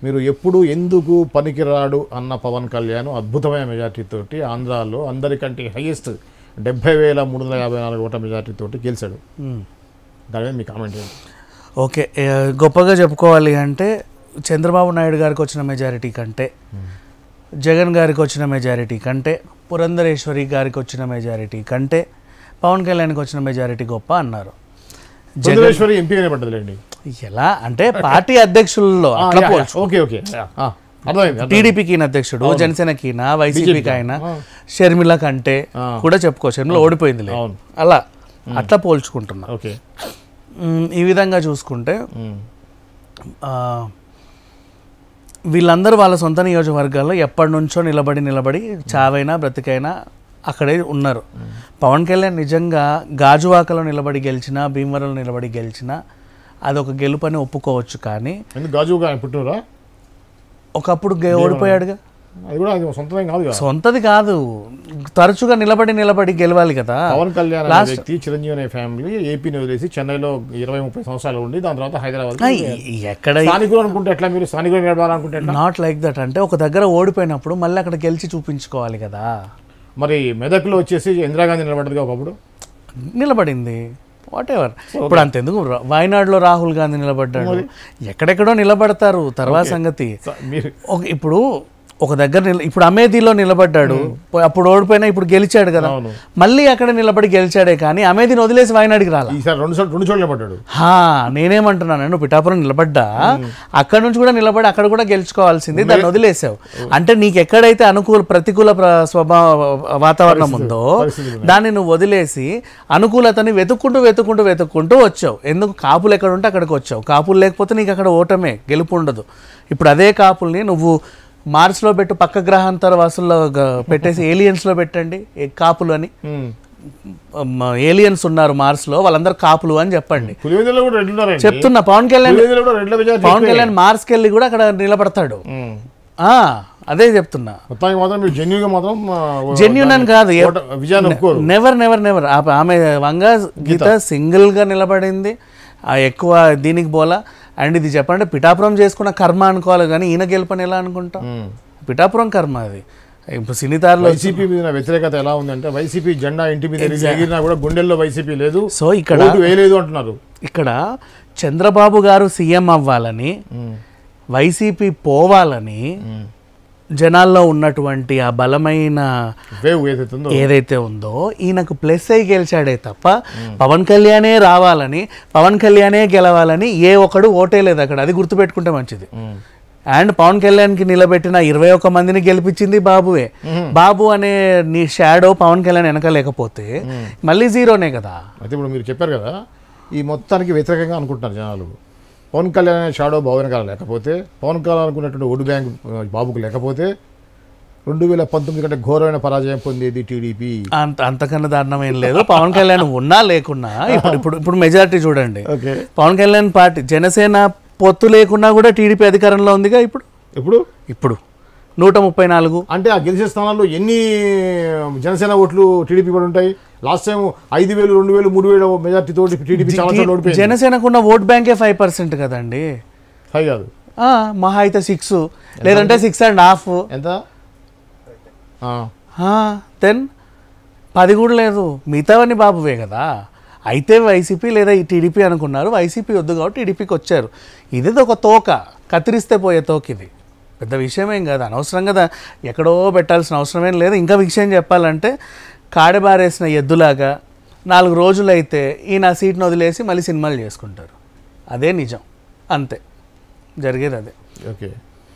మీరు ఎప్పుడు ఎందుకు పనికిరాడు అన్న పవన్ కళ్యాణ్ అద్భుతమైన మెజార్టీతోటి ఆంధ్రాలో అందరికంటే హైయెస్ట్ 70,354 ఓట్ల మెజార్టీతోటి గెలిచాడు. దాని మీద మీ కామెంట్ ఏంటి? ఓకే, గొప్పగా చెప్పుకోవాలి అంటే చంద్రబాబు నాయుడు గారికి వచ్చిన మెజారిటీ కంటే, జగన్ గారికి వచ్చిన మెజారిటీ కంటే, పురంధరేశ్వరి గారికి వచ్చిన మెజారిటీ కంటే పవన్ కళ్యాణ్కి వచ్చిన మెజారిటీ గొప్ప అన్నారు. పురంధరేశ్వరి ఎంపీగానే పడ్డదిలేండి. ఎలా అంటే పార్టీ అధ్యక్షుల్లో టీడీపీకి ఈయన అధ్యక్షుడు, జనసేనకి ఈయన, వైసీపీకి ఆయన, షర్మిల కంటే కూడా చెప్పుకో, షర్మిల ఓడిపోయింది అలా అట్లా పోల్చుకుంటున్నా. ఈ విధంగా చూసుకుంటే వీళ్ళందరూ వాళ్ళ సొంత నియోజకవర్గాల్లో ఎప్పటి నుంచో నిలబడి చావైనా బ్రతికైనా అక్కడే ఉన్నారు. పవన్ కళ్యాణ్ నిజంగా గాజువాకలో నిలబడి గెలిచినా, భీమవరంలో నిలబడి గెలిచినా అదొక గెలుపని ఒప్పుకోవచ్చు. కానీ ఒకప్పుడు ఓడిపోయాడుగా, సొంతది కాదు, తరచుగా నిలబడి గెలవాలి కదా. పవన్ కళ్యాణ్ వ్యక్తి చిరంజీవి అనే ఫ్యామిలీ ఏపీని వదిలేసి చెన్నైలో 20-30 సంవత్సరాలు ఉండి దాని తర్వాత హైదరాబాద్ ఎక్కడ అనుకుంటే ఎట్లా మీరు స్థానికులు నిలబడాలనుకుంటే నాట్ లైక్ దట్. అంటే ఒక దగ్గర ఓడిపోయినప్పుడు మళ్ళీ అక్కడ గెలిచి చూపించుకోవాలి కదా. మరి మెదక్లో వచ్చేసి ఇందిరాగాంధీ నిలబడ్డది, ఒకప్పుడు నిలబడింది, వాట్ ఎవర్. ఇప్పుడు అంతెందుకు వాయనాడులో రాహుల్ గాంధీ నిలబడ్డాడు, ఎక్కడెక్కడో నిలబడతారు. తర్వాత సంగతి ఇప్పుడు ఒక దగ్గర ఇప్పుడు అమేథీలో నిలబడ్డాడు, అప్పుడు ఓడిపోయినా ఇప్పుడు గెలిచాడు కదా, మళ్ళీ అక్కడ నిలబడి గెలిచాడే కానీ అమేథీని వదిలేసి వాయనాడికి రాలి. నేనేమంటున్నాను, పిఠాపురం నిలబడ్డా, అక్కడ నుంచి కూడా నిలబడి అక్కడ కూడా గెలుచుకోవాల్సింది, దాన్ని వదిలేసావు. అంటే నీకు ఎక్కడైతే ప్రతికూల స్వభావ వాతావరణం ఉందో దాన్ని నువ్వు వదిలేసి అనుకూలతని వెతుక్కుంటూ వచ్చావు. ఎందుకు? కాపులు ఎక్కడ ఉంటే అక్కడికి వచ్చావు. కాపులు లేకపోతే నీకు అక్కడ ఓటమే, గెలుపు ఉండదు. ఇప్పుడు అదే కాపుల్ని నువ్వు మార్స్లో పెట్టు, పక్క గ్రహాంతర వాసుల్లో పెట్టేసి ఏలియన్స్లో పెట్టండి కాపులు అని. ఏలియన్స్ ఉన్నారు మార్స్లో, వాళ్ళందరూ కాపులు అని చెప్పండి. చెప్తున్నా, పవన్ కళ్యాణ్ మార్స్కి వెళ్ళి కూడా అక్కడ నిలబడతాడు. అదే చెప్తున్నా, జెన్యూన్ అని కాదు, నెవర్. ఆమె వంగ గీత సింగిల్ గా నిలబడింది, ఎక్కువ దీనికి పోలా. అండ్ ఇది చెప్పండి, పిఠాపురం చేసుకున్న కర్మ అనుకోవాలి కానీ ఈయన గెలుపని ఎలా అనుకుంటాం? పిఠాపురం కర్మ అది. ఇప్పుడు సినితారులో వైసీపీ మీద వ్యతిరేకత ఎలా ఉందంటే, వైసీపీ జెండా ఇంటి మీద ఎగిరినా కూడా గుండెల్లో వైసీపీ లేదు, సో ఇక్కడ వేయలేదు అంటున్నారు. ఇక్కడ చంద్రబాబు గారు సీఎం అవ్వాలని, వైసీపీ పోవాలని జనాల్లో ఉన్నటువంటి ఆ బలమైన ఏదైతే ఉందో ఈయనకు ప్లస్ అయి గెలిచాడే తప్ప పవన్ కళ్యాణే రావాలని, పవన్ కళ్యాణే గెలవాలని ఏ ఒక్కడు ఓటేలేదు అక్కడ. అది గుర్తుపెట్టుకుంటే మంచిది. అండ్ పవన్ కళ్యాణ్కి నిలబెట్టిన 21 మందిని గెలిపించింది బాబువే. బాబు అనే నీ షాడో పవన్ కళ్యాణ్ వెనక లేకపోతే మళ్ళీ జీరోనే కదా. అయితే ఇప్పుడు మీరు చెప్పారు కదా, ఈ మొత్తానికి వ్యతిరేకంగా అనుకుంటున్నారు జనాలు. పవన్ కళ్యాణ్ అనే షాడో బాబు వెనకాల లేకపోతే, పవన్ కళ్యాణ్ అనుకున్నటువంటి ఓటు బ్యాంక్ బాబుకు లేకపోతే 2019 కంటే ఘోరమైన పరాజయం పొందేది టీడీపీ. అంతకన్నా దారుణం లేదు. పవన్ కళ్యాణ్ ఉన్నా లేకున్నా ఇప్పుడు మెజారిటీ చూడండి. పవన్ కళ్యాణ్ పార్టీ జనసేన పొత్తు లేకున్నా కూడా టీడీపీ అధికారంలో ఉందిగా. ఇప్పుడు 134 అంటే ఆ గెలిచే స్థానాల్లో ఎన్ని జనసేన ఓట్లు టీడీపీ కూడా ఉంటాయి. లాస్ట్ టైం 5,000, 2,000, 3,000 మెజార్టీతో టీడీపీ చాలా ఓడిపోయింది. జనసేనకున్న ఓట్ బ్యాంకే 5% కదండి. 5 కాదు, మహా అయితే 6 లేదంటే 6.5. ఎంత? దెన్ 10 కూడా లేదు. మిగతావన్నీ బాబువే కదా. అయితే వైసీపీ లేదా ఈ టీడీపీ అనుకున్నారు, వైసీపీ వద్దు కాబట్టి టీడీపీకి వచ్చారు. ఇదేదో ఒక తోక, కత్తిరిస్తే పోయే తోక. ఇది పెద్ద విషయమేం కాదు, అనవసరం కదా, ఎక్కడో పెట్టాల్సిన అవసరమేం లేదు. ఇంకా విషయం చెప్పాలంటే కాడబారేసిన ఎద్దులాగా 4 రోజులైతే ఈయన సీట్ను వదిలేసి మళ్ళీ సినిమాలు చేసుకుంటారు. అదే నిజం, అంతే జరిగేది అదే. ఓకే.